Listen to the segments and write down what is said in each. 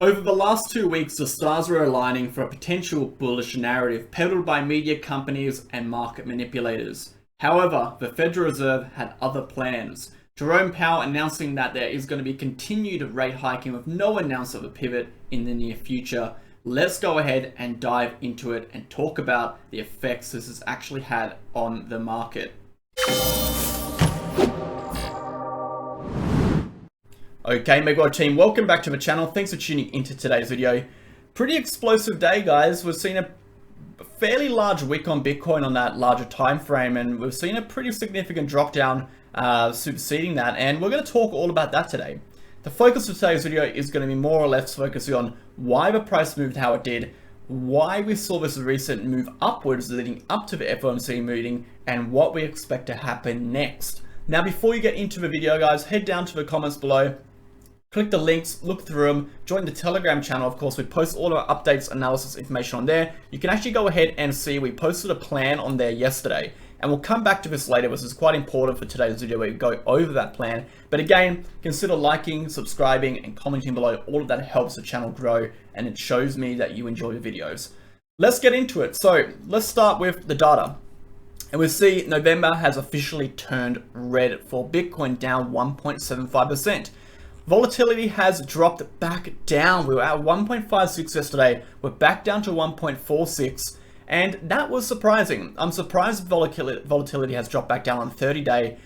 Over the last 2 weeks, the stars were aligning for a potential bullish narrative peddled by media companies and market manipulators. However, the Federal Reserve had other plans. Jerome Powell announcing that there is going to be continued rate hiking with no announcement of a pivot in the near future. Let's go ahead and dive into it and talk about the effects this has actually had on the market. Okay, MegaWhale team, welcome back to the channel. Thanks for tuning into today's video. Pretty explosive day, guys. We've seen a fairly large wick on Bitcoin on that larger time frame, and we've seen a pretty significant drop down superseding that, and we're going to talk all about that today. The focus of today's video is going to be more or less focusing on why the price moved how it did, why we saw this recent move upwards leading up to the FOMC meeting, and what we expect to happen next. Now, before you get into the video, guys, head down to the comments below. Click the links, look through them, join the Telegram channel. Of course, we post all our updates, analysis information on there. You can actually go ahead and see we posted a plan on there yesterday. And we'll come back to this later, which is quite important for today's video where we go over that plan. But again, consider liking, subscribing, and commenting below. All of that helps the channel grow, and it shows me that you enjoy the videos. Let's get into it. So let's start with the data. And we see November has officially turned red for Bitcoin, down 1.75%. Volatility has dropped back down. We were at 1.56 yesterday. We're back down to 1.46. And that was surprising. I'm surprised volatility has dropped back down on 30-day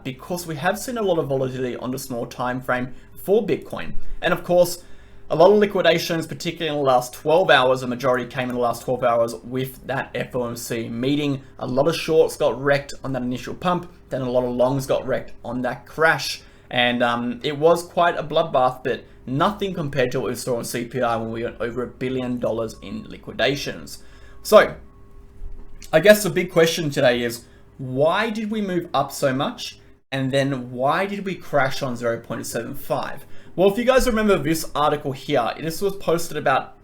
because we have seen a lot of volatility on the small time frame for Bitcoin. And of course, a lot of liquidations, particularly in the last 12 hours, a majority came in the last 12 hours with that FOMC meeting. A lot of shorts got wrecked on that initial pump, then a lot of longs got wrecked on that crash. And it was quite a bloodbath, but nothing compared to what we saw on CPI when we went over $1 billion in liquidations. So, I guess the big question today is, why did we move up so much? And then why did we crash on 0.75? Well, if you guys remember this article here, this was posted about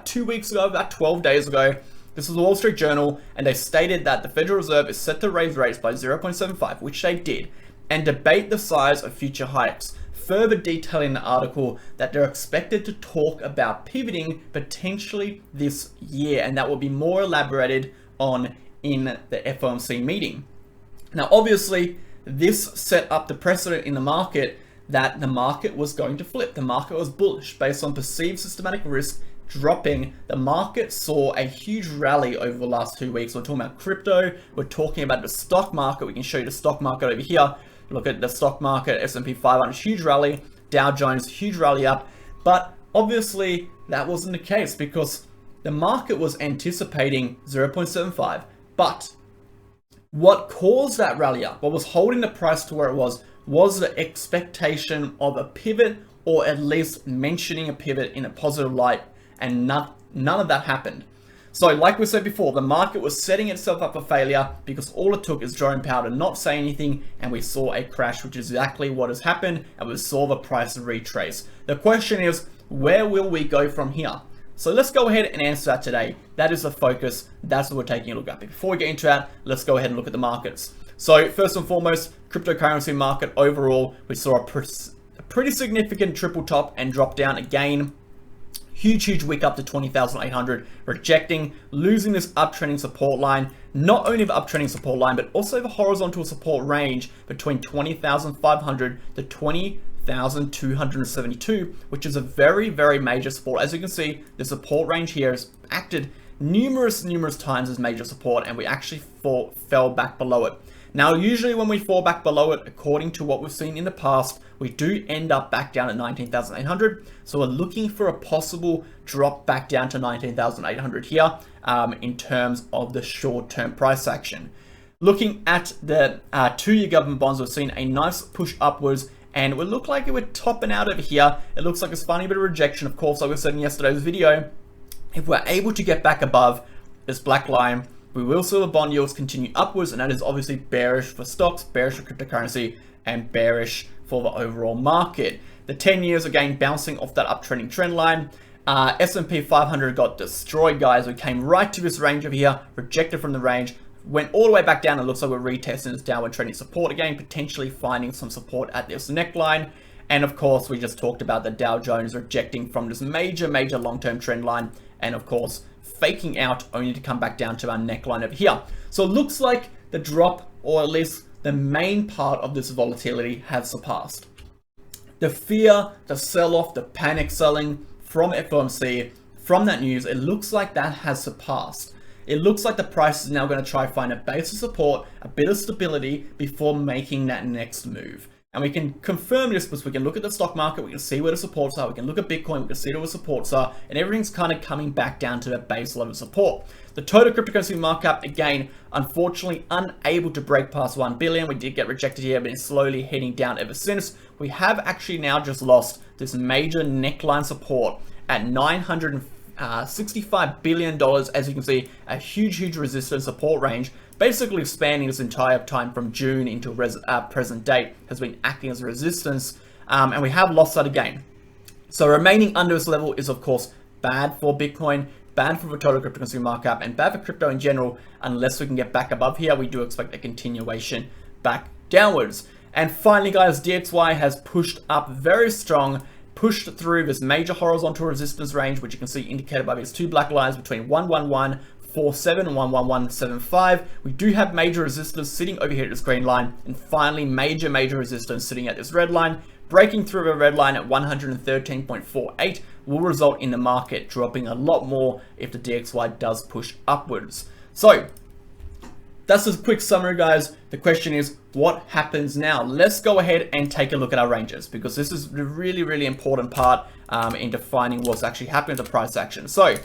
2 weeks ago, about 12 days ago. This was the Wall Street Journal, and they stated that the Federal Reserve is set to raise rates by 0.75, which they did, and debate the size of future hikes, further detailing the article that they're expected to talk about pivoting potentially this year, and that will be more elaborated on in the FOMC meeting. Now, obviously, this set up the precedent in the market that the market was going to flip. The market was bullish based on perceived systematic risk dropping. The market saw a huge rally over the last 2 weeks. We're talking about crypto, we're talking about the stock market. We can show you the stock market over here. Look at the stock market, S&P 500, huge rally, Dow Jones, huge rally up. But obviously that wasn't the case because the market was anticipating 0.75. But what caused that rally up, what was holding the price to where it was the expectation of a pivot, or at least mentioning a pivot in a positive light, and none of that happened. So like we said before, the market was setting itself up for failure because all it took is Jerome Powell to not say anything, and we saw a crash, which is exactly what has happened, and we saw the price retrace. The question is, where will we go from here? So let's go ahead and answer that today. That is the focus. That's what we're taking a look at. But before we get into that, let's go ahead and look at the markets. So first and foremost, cryptocurrency market overall, we saw a pretty significant triple top and drop down again. Huge wick up to 20,800, rejecting, losing this uptrending support line. Not only the uptrending support line, but also the horizontal support range between 20,500 to 20,272, which is a very major support. As you can see, the support range here has acted numerous times as major support, and we actually fell back below it. Now, usually when we fall back below it, according to what we've seen in the past, we do end up back down at 19,800. So we're looking for a possible drop back down to 19,800 here in terms of the short-term price action. Looking at the 2-year government bonds, we've seen a nice push upwards, and it would look like it would topping out over here. It looks like it's finding a bit of rejection. Of course, like we said in yesterday's video, if we're able to get back above this black line, we will see the bond yields continue upwards, and that is obviously bearish for stocks, bearish for cryptocurrency, and bearish for the overall market. The 10 years again bouncing off that uptrending trend line. S&P 500 got destroyed, guys. We came right to this range over here, rejected from the range, went all the way back down. It looks like we're retesting this downward trending support again, potentially finding some support at this neckline. And of course, we just talked about the Dow Jones rejecting from this major long-term trend line, and of course, faking out only to come back down to our neckline over here. So it looks like the drop, or at least the main part of this volatility, has surpassed. The fear, the sell-off, the panic selling from FOMC, from that news, it looks like that has surpassed. It looks like the price is now going to try find a base of support, a bit of stability before making that next move. And we can confirm this because we can look at the stock market, we can see where the supports are, we can look at Bitcoin, we can see where the supports are, and everything's kind of coming back down to that base level of support. The total cryptocurrency market cap, again, unfortunately unable to break past 1 billion. We did get rejected here, but it's slowly heading down ever since. We have actually now just lost this major neckline support at $965 billion. As you can see, a huge resistance support range, basically spanning this entire time from June into present date, has been acting as a resistance, and we have lost that again. So remaining under this level is of course bad for Bitcoin, bad for the total cryptocurrency market cap, and bad for crypto in general. Unless we can get back above here, we do expect a continuation back downwards. And finally guys, DXY has pushed up very strong, pushed through this major horizontal resistance range, which you can see indicated by these two black lines between 11147 and 11175. We do have major resistance sitting over here at this green line, and finally major resistance sitting at this red line. Breaking through the red line at 113.48 will result in the market dropping a lot more if the DXY does push upwards. So that's a quick summary, guys. The question is, what happens now? Let's go ahead and take a look at our ranges, because this is the really important part in defining what's actually happening to price action. So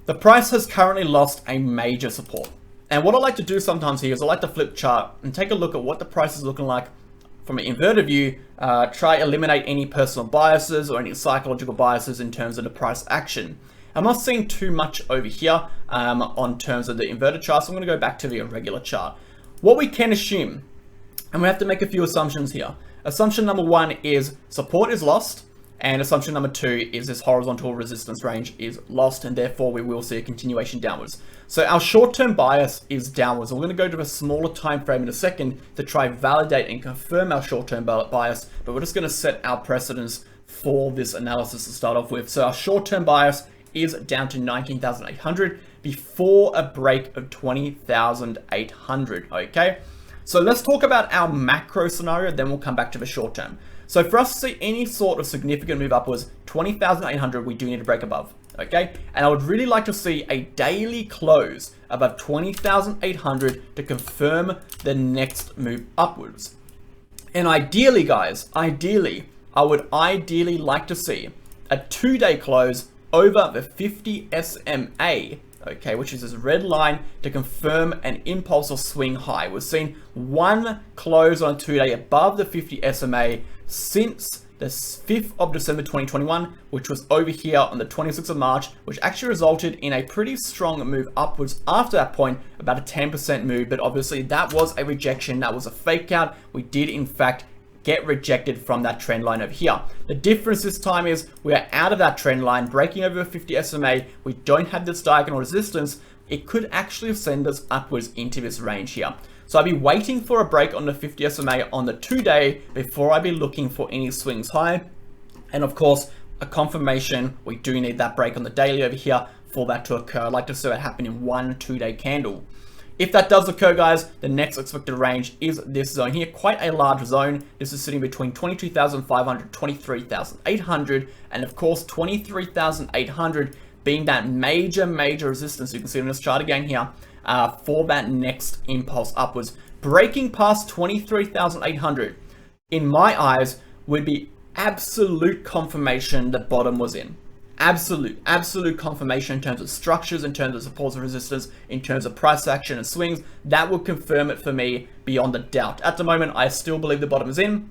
the price has currently lost a major support. And what I like to do sometimes here is I like to flip chart and take a look at what the price is looking like from an inverted view, try eliminate any personal biases or any psychological biases in terms of the price action. I'm not seeing too much over here on terms of the inverted chart, so I'm going to go back to the irregular chart. What we can assume, and we have to make a few assumptions here. Assumption number one is support is lost, and assumption number two is this horizontal resistance range is lost, and therefore we will see a continuation downwards. So our short-term bias is downwards. We're going to go to a smaller time frame in a second to try validate and confirm our short-term bias, but we're just going to set our precedence for this analysis to start off with. So our short-term bias is down to 19,800 before a break of 20,800, okay? So let's talk about our macro scenario, then we'll come back to the short term. So for us to see any sort of significant move upwards, 20,800, we do need to break above, okay? And I would really like to see a daily close above 20,800 to confirm the next move upwards. And ideally, guys, I would ideally like to see a 2-day close over the 50 SMA, okay, which is this red line, to confirm an impulse or swing high. We've seen one close on a 2-day above the 50 SMA since the 5th of December 2021, which was over here on the 26th of March, which actually resulted in a pretty strong move upwards after that point, about a 10% move. But obviously that was a rejection, that was a fake out. We did in fact get rejected from that trend line over here. The difference this time is we are out of that trend line, breaking over a 50 SMA. We don't have this diagonal resistance. It could actually send us upwards into this range here. So I'll be waiting for a break on the 50 SMA on the 2-day before I be looking for any swings high. And of course, a confirmation, we do need that break on the daily over here for that to occur. I'd like to see it happen in one 2-day candle. If that does occur, guys, the next expected range is this zone here, quite a large zone. This is sitting between 22,500, 23,800, and of course 23,800 being that major resistance. You can see on this chart again here for that next impulse upwards. Breaking past 23,800, in my eyes, would be absolute confirmation the bottom was in. Absolute confirmation in terms of structures, in terms of supports and resistance, in terms of price action and swings. That will confirm it for me beyond a doubt. At the moment, I still believe the bottom is in,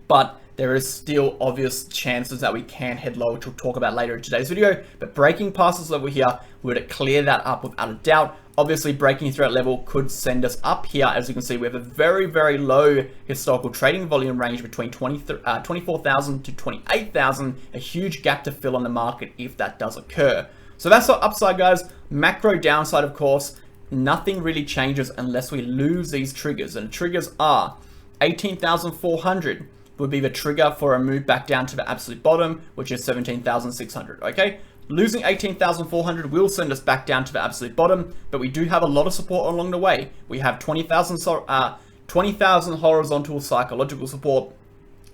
but there is still obvious chances that we can head lower, which we'll talk about later in today's video. But breaking past this level here would clear that up without a doubt. Obviously, breaking through that level could send us up here. As you can see, we have a very low historical trading volume range between 24,000 to 28,000, a huge gap to fill on the market if that does occur. So that's our upside, guys. Macro downside, of course, nothing really changes unless we lose these triggers. And triggers are 18,400, would be the trigger for a move back down to the absolute bottom, which is 17,600, okay? Losing 18,400 will send us back down to the absolute bottom, but we do have a lot of support along the way. We have 20,000 horizontal psychological support.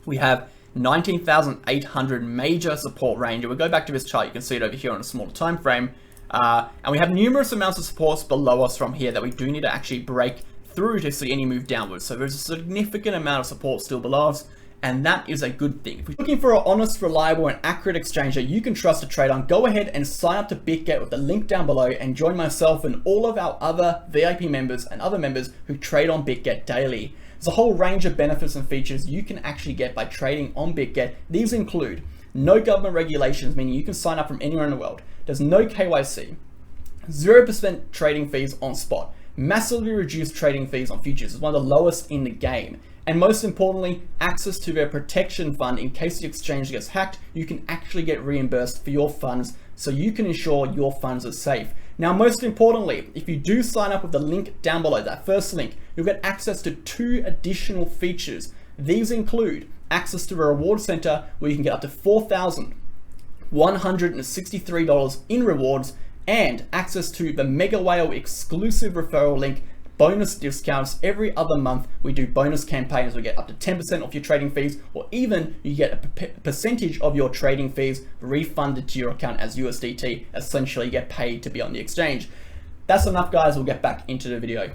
We have 19,800 major support range. And we go back to this chart, you can see it over here on a smaller time frame. And we have numerous amounts of supports below us from here that we do need to actually break through to see any move downwards. So there's a significant amount of support still below us, and that is a good thing. If you're looking for an honest, reliable, and accurate exchange that you can trust to trade on, go ahead and sign up to Bitget with the link down below and join myself and all of our other VIP members and other members who trade on Bitget daily. There's a whole range of benefits and features you can actually get by trading on Bitget. These include no government regulations, meaning you can sign up from anywhere in the world. There's no KYC, 0% trading fees on spot, massively reduced trading fees on futures, is one of the lowest in the game. And most importantly, access to their protection fund in case the exchange gets hacked. You can actually get reimbursed for your funds, so you can ensure your funds are safe. Now, most importantly, if you do sign up with the link down below, that first link, you'll get access to 2 additional features. These include access to a reward center where you can get up to $4,163 in rewards, and access to the MegaWhale exclusive referral link, bonus discounts. Every other month we do bonus campaigns. We get up to 10% off your trading fees, or even you get a percentage of your trading fees refunded to your account as USDT. Essentially, you get paid to be on the exchange. That's enough, guys. We'll get back into the video.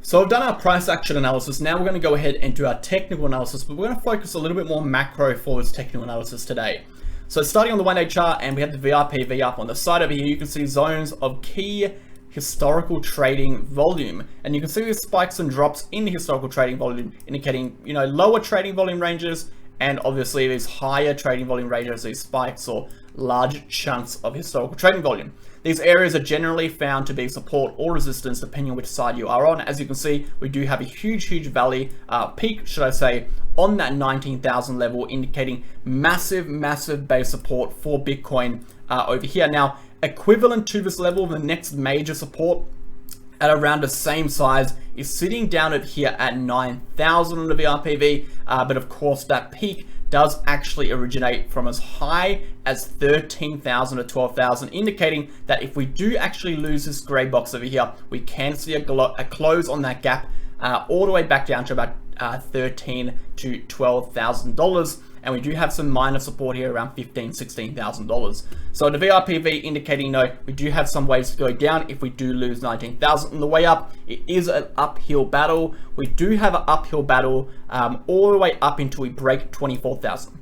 So I've done our price action analysis. Now we're going to go ahead and do our technical analysis, but we're going to focus a little bit more macro for this technical analysis today. So starting on the 1-day chart, and we have the VRPV up on the side over here, you can see zones of key historical trading volume, and you can see these spikes and drops in the historical trading volume, indicating, you know, lower trading volume ranges, and obviously these higher trading volume ranges, these spikes or large chunks of historical trading volume. These areas are generally found to be support or resistance depending on which side you are on. As you can see, we do have a huge valley, peak, should I say, on that 19,000 level, indicating massive base support for Bitcoin over here. Now, equivalent to this level, the next major support at around the same size is sitting down over here at 9,000 on the VRPV, but of course that peak does actually originate from as high as 13,000 to 12,000, indicating that if we do actually lose this gray box over here, we can see a close on that gap all the way back down to about $13,000 to $12,000. And we do have some minor support here around $15,000, $16,000. So the VRPV indicating, no, we do have some ways to go down if we do lose 19,000 on the way up. It is an uphill battle. We do have an uphill battle all the way up until we break 24,000.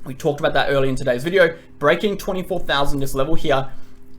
We talked about that earlier in today's video. Breaking 24,000, this level here,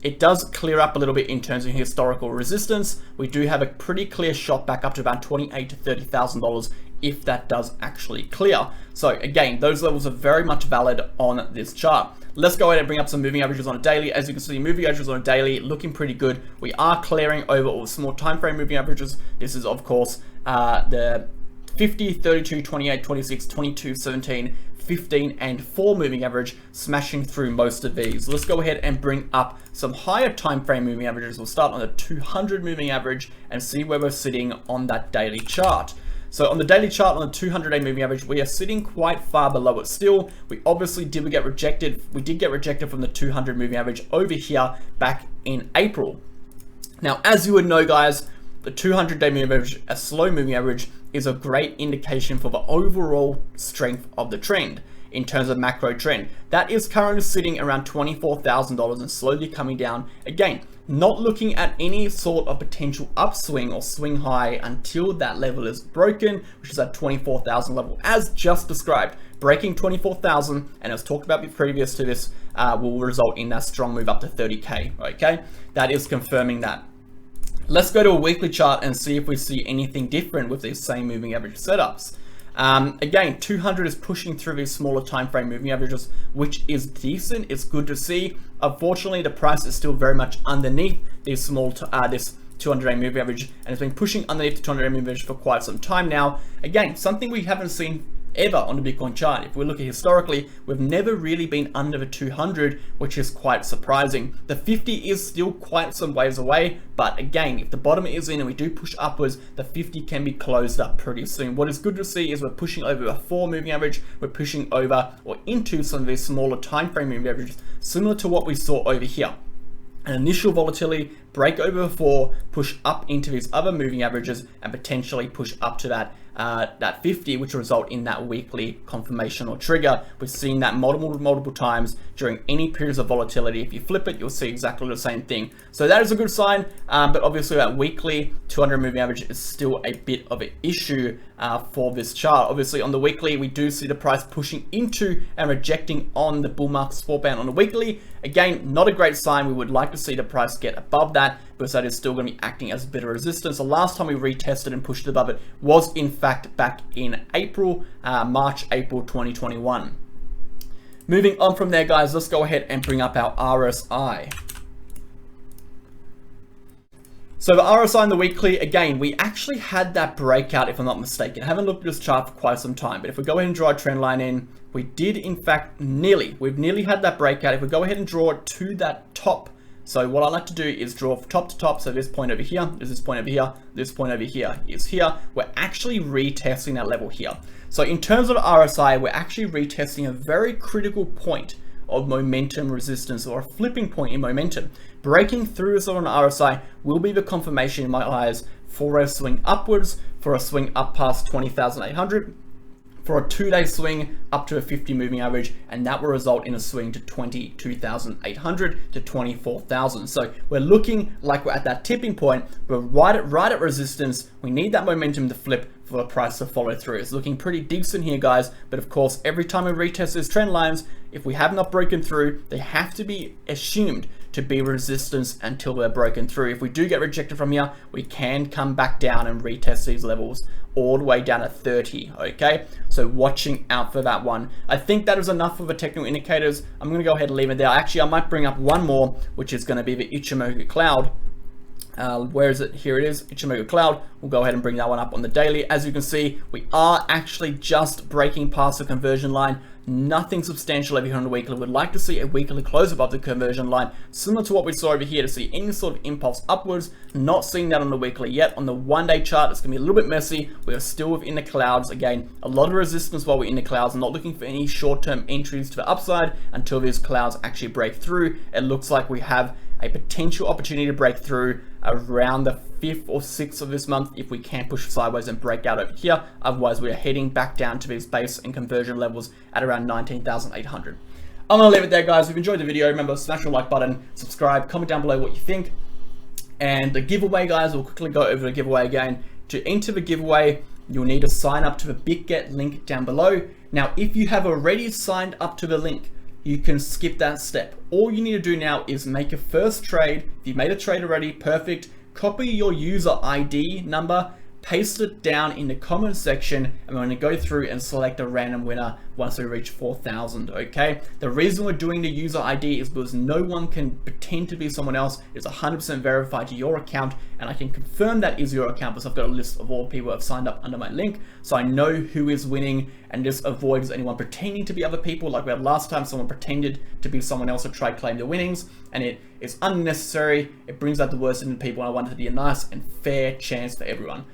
it does clear up a little bit in terms of historical resistance. We do have a pretty clear shot back up to about $28,000 to $30,000 if that does actually clear. So again, those levels are very much valid on this chart. Let's go ahead and bring up some moving averages on a daily. As you can see, moving averages on a daily looking pretty good. We are clearing over all the small time frame moving averages. This is of course the 50, 32, 28, 26, 22, 17, 15, and 4 moving average, smashing through most of these. Let's go ahead and bring up some higher time frame moving averages. We'll start on the 200 moving average and see where we're sitting on that daily chart. So on the daily chart, on the 200-day moving average, we are sitting quite far below it still. We obviously did get rejected. We did get rejected from the 200 moving average over here back in April. Now, as you would know, guys, the 200-day moving average, a slow moving average, is a great indication for the overall strength of the trend in terms of macro trend. That is currently sitting around $24,000 and slowly coming down. Again, not looking at any sort of potential upswing or swing high until that level is broken, which is at 24,000 level, as just described. Breaking 24,000, and as talked about previous to this, will result in that strong move up to 30K, okay? That is confirming that. Let's go to a weekly chart and see if we see anything different with these same moving average setups. Again, 200 is pushing through these smaller time frame moving averages, which is decent. It's good to see. Unfortunately, the price is still very much underneath these small this 200-day moving average, and it's been pushing underneath the 200-day moving average for quite some time now. Again, something we haven't seen ever on the Bitcoin chart. If we look at historically, we've never really been under the 200, which is quite surprising. The 50 is still quite some ways away, but again, if the bottom is in and we do push upwards, the 50 can be closed up pretty soon. What is good to see is we're pushing over a 4 moving average, we're pushing over or into some of these smaller time frame moving averages, similar to what we saw over here. An initial volatility, break over 4, push up into these other moving averages, and potentially push up to that 50, which will result in that weekly confirmation or trigger. We've seen that multiple times during any periods of volatility. If you flip it, you'll see exactly the same thing. So that is a good sign, but obviously that weekly 200 moving average is still a bit of an issue for this chart. Obviously on the weekly, we do see the price pushing into and rejecting on the bull market support band on the weekly. Again, not a great sign. We would like to see the price get above that, because that is still going to be acting as a bit of resistance. The last time we retested and pushed above it was in fact back in March, April 2021. Moving on from there, guys, let's go ahead and bring up our RSI. So the RSI in the weekly, again, we actually had that breakout, if I'm not mistaken. I haven't looked at this chart for quite some time, but if we go ahead and draw a trend line in, we did in fact we've nearly had that breakout. If we go ahead and draw it to that top, so what I like to do is draw top to top. So this point over here, there's this point over here, this point over here is here. We're actually retesting that level here. So in terms of RSI, we're actually retesting a very critical point of momentum resistance, or a flipping point in momentum. Breaking through this on RSI will be the confirmation in my eyes for a swing upwards, for a swing up past 20,800, for a 2-day swing up to a 50 moving average, and that will result in a swing to 22,800 to 24,000. So we're looking like we're at that tipping point. We're right at resistance. We need that momentum to flip for the price to follow through. It's looking pretty decent here, guys, but of course, every time we retest these trend lines, if we have not broken through, they have to be assumed to be resistance until they're broken through. If we do get rejected from here, we can come back down and retest these levels all the way down at 30, okay? So watching out for that one. I think that is enough of the technical indicators. I'm gonna go ahead and leave it there. Actually, I might bring up one more, which is gonna be the Ichimoku cloud. Where is it? Here it is, Ichimoku cloud. We'll go ahead and bring that one up on the daily. As you can see, we are actually just breaking past the conversion line. Nothing substantial over here on the weekly. We'd like to see a weekly close above the conversion line, similar to what we saw over here, to see any sort of impulse upwards. Not seeing that on the weekly yet. On the 1-day chart, it's gonna be a little bit messy. We are still within the clouds. Again, a lot of resistance while we're in the clouds. I'm not looking for any short-term entries to the upside until these clouds actually break through. It looks like we have a potential opportunity to break through around the 5th or 6th of this month if we can push sideways and break out over here. Otherwise, we are heading back down to these base and conversion levels at around 19,800. I'm gonna leave it there, guys. If you've enjoyed the video, remember, smash the like button, subscribe, comment down below what you think. And the giveaway, guys, we'll quickly go over the giveaway again. To enter the giveaway, you'll need to sign up to the Bitget link down below. Now, if you have already signed up to the link, you can skip that step. All you need to do now is make a first trade. If you've made a trade already, perfect. Copy your user ID number, paste it down in the comment section, and we're going to go through and select a random winner once we reach 4,000, okay? The reason we're doing the user ID is because no one can pretend to be someone else. It's 100% verified to your account, and I can confirm that is your account because I've got a list of all people who have signed up under my link, so I know who is winning, and this avoids anyone pretending to be other people. Like we had last time, someone pretended to be someone else to try to claim the winnings, and it is unnecessary. It brings out the worst in people, and I want it to be a nice and fair chance for everyone.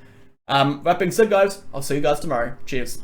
That being said, guys, I'll see you guys tomorrow. Cheers.